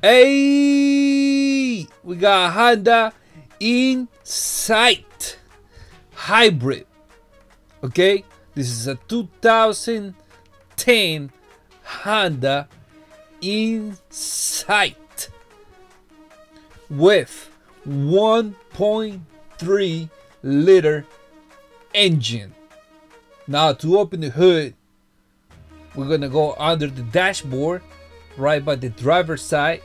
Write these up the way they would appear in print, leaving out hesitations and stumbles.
Hey, we got a Honda Insight hybrid. Okay, this is a 2010 Honda Insight with 1.3 liter engine. Now to open the hood, we're gonna go under the dashboard, right by the driver's side.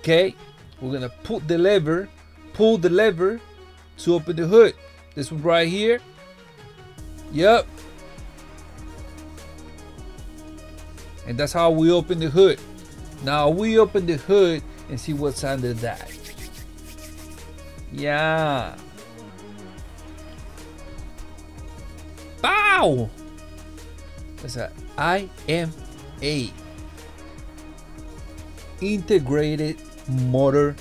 Okay, we're gonna pull the lever to open the hood. This one right here. Yep. And that's how we open the hood. Now we open the hood and see what's under that. Yeah. Bow. That's a IMA, integrated motor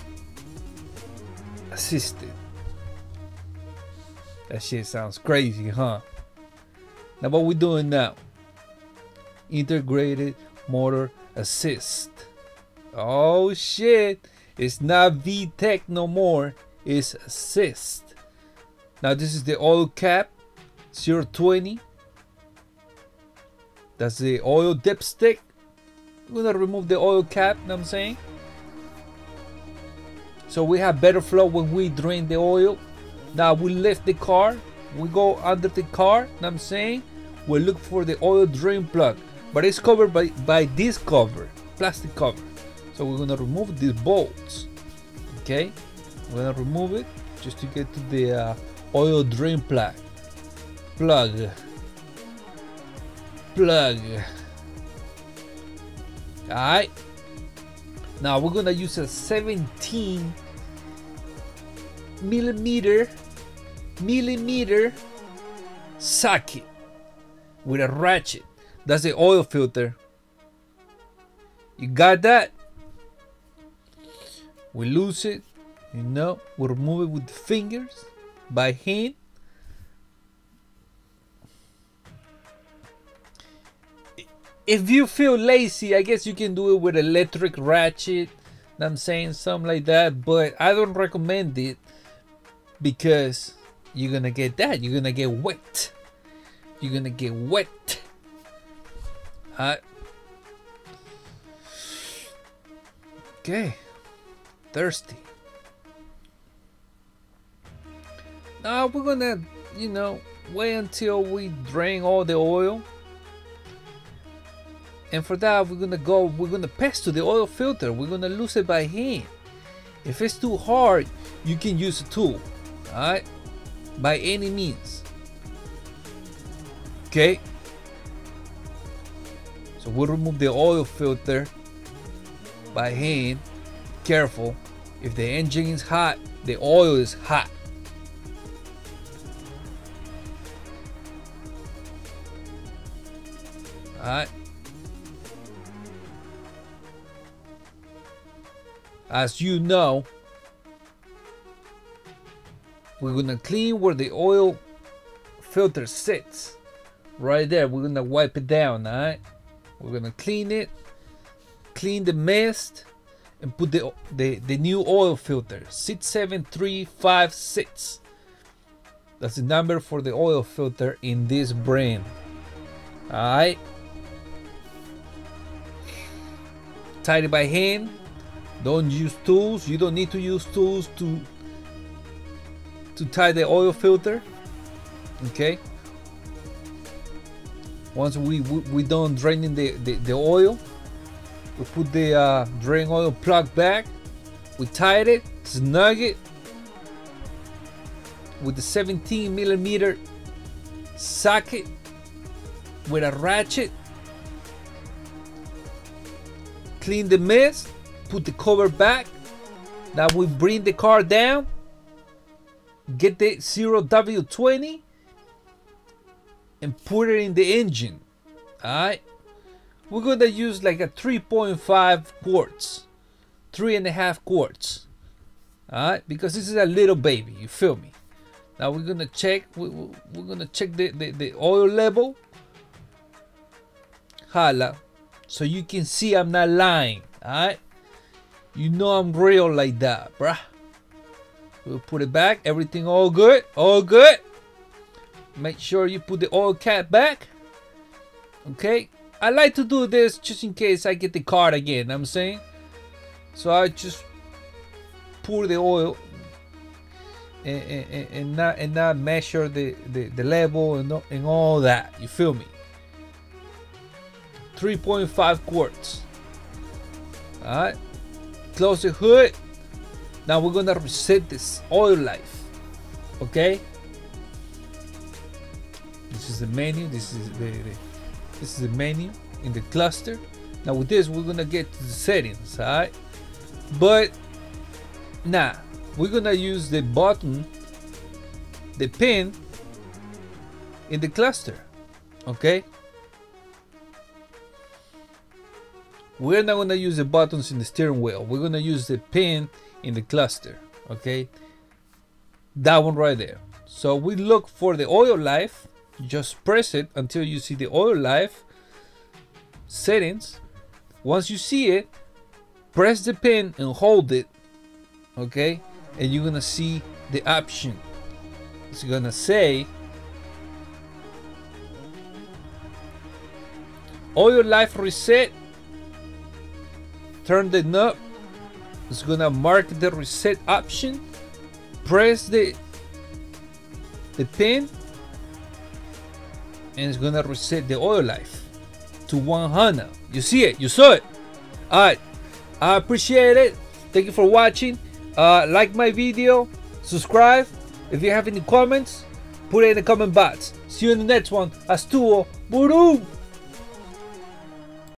assisted. That shit sounds crazy, huh? Now what we doing now? Integrated motor assist. Oh shit, it's not VTEC no more, it's assist. Now this is the oil cap, 020. That's the oil dipstick. I'm gonna remove the oil cap, know what I'm saying? So we have better flow when we drain the oil. Now we lift the car, we go under the car, know what I'm saying? We look for the oil drain plug, but it's covered by this cover, plastic cover. So we're gonna remove these bolts. Okay, we're gonna remove it just to get to the oil drain plug. Alright, now we're gonna use a 17 millimeter socket with a ratchet. That's the oil filter. You got that? We loose it, you know, we remove it with the fingers by hand. If you feel lazy, I guess you can do it with electric ratchet. I'm saying something like that, but I don't recommend it because you're gonna get that. You're gonna get wet. You're gonna get wet. Okay. Thirsty. Now we're gonna, you know, wait until we drain all the oil. And for that, we're gonna pass to the oil filter. We're gonna loose it by hand. If it's too hard, you can use a tool, alright? By any means. Okay. So we'll remove the oil filter by hand. Careful. If the engine is hot, the oil is hot. Alright. As you know, we're gonna clean where the oil filter sits. Right there, we're gonna wipe it down, alright? We're gonna clean it, clean the mist, and put the new oil filter, 67356. That's the number for the oil filter in this brand. Alright? Tie it by hand. Don't use tools. You don't need to use tools to tie the oil filter. Okay. Once we done draining the oil, we put the drain oil plug back. We tied it, snug it with the 17 millimeter socket with a ratchet. Clean the mist. Put the cover back. Now we bring the car down. Get the 0W20 and put it in the engine. Alright. We're gonna use like a 3.5 quarts. 3.5 quarts. Alright, because this is a little baby, you feel me? Now we're gonna check the oil level. Hala. So you can see I'm not lying. Alright. You know I'm real like that, bruh. We'll put it back. Everything all good. All good. Make sure you put the oil cap back. Okay. I like to do this just in case I get the card again. I'm saying. So I just pour the oil and not measure the level and all that. You feel me? 3.5 quarts. All right. Close the hood. Now we're gonna reset this oil life. Okay. This is the menu. This is the menu in the cluster. Now with this, we're gonna get to the settings. All right. But nah, we're gonna use the button, the pin in the cluster. Okay. We're not gonna use the buttons in the steering wheel. We're gonna use the pin in the cluster. Okay, that one right there. So we look for the oil life. Just press it until you see the oil life settings. Once you see it, press the pin and hold it. Okay, and you're gonna see the option. It's gonna say oil life reset. Turn the knob. It's gonna mark the reset option. Press the pin, and it's gonna reset the oil life to 100. You see it? You saw it? All right. I appreciate it. Thank you for watching. Like my video, subscribe. If you have any comments, put it in the comment box. See you in the next one. Estuvo. Boom.